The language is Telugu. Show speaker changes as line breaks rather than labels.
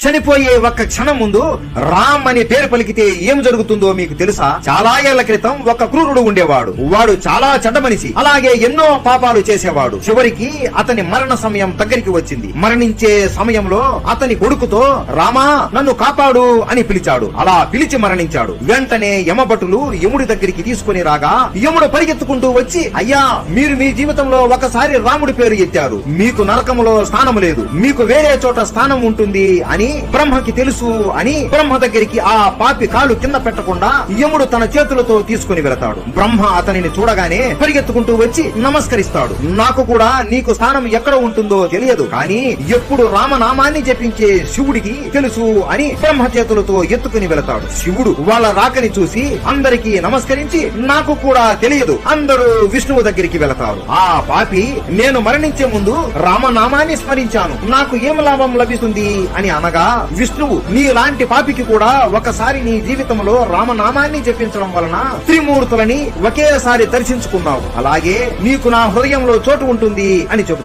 చనిపోయే ఒక్క క్షణం ముందు రామ్ అనే పేరు పలికితే ఏం జరుగుతుందో మీకు తెలుసా? చాలా ఏళ్ల క్రితం ఒక క్రూరుడు ఉండేవాడు. వాడు చాలా చెడ్డ మనిషి, అలాగే ఎన్నో పాపాలు చేసేవాడు. చివరికి అతని మరణ సమయం దగ్గరికి వచ్చింది. మరణించే సమయంలో అతని కొడుకుతో రామా నన్ను కాపాడు అని పిలిచాడు. అలా పిలిచి మరణించాడు. వెంటనే యమభటులు యముడి దగ్గరికి తీసుకుని రాగా యముడు పరిగెత్తుకుంటూ వచ్చి, అయ్యా మీరు మీ జీవితంలో ఒకసారి రాముడి పేరు ఎత్తారు, మీకు నరకములో స్థానం లేదు, మీకు వేరే చోట స్థానం ఉంటుంది అని బ్రహ్మకి తెలుసు అని బ్రహ్మ దగ్గరికి ఆ పాపి కాలు కింద పెట్టకుండా యముడు తన చేతులతో తీసుకుని వెళతాడు. బ్రహ్మ అతనిని చూడగానే పరిగెత్తుకుంటూ వచ్చి నమస్కరిస్తాడు. నాకు కూడా నీకు స్థానం ఎక్కడ ఉంటుందో తెలియదు, కానీ ఎప్పుడు రామనామాన్ని జపించే శివుడికి తెలుసు అని బ్రహ్మ చేతులతో ఎత్తుకుని వెళతాడు. శివుడు వాళ్ళ రాకని చూసి అందరికీ నమస్కరించి నాకు కూడా తెలియదు, అందరూ విష్ణువు దగ్గరికి వెళతారు. ఆ పాపి నేను మరణించే ముందు రామనామాన్ని స్మరించాను, నాకు ఏం లాభం లభిస్తుంది అని అనగా విష్ణువు నీలాంటి పాపికి కూడా ఒకసారి నీ జీవితంలో రామనామాన్ని జపించడం వలన త్రిమూర్తులని ఒకేసారి దర్శించుకున్నావు, అలాగే నీకు నా హృదయంలో చోటు ఉంటుంది అని చెబుతాడు.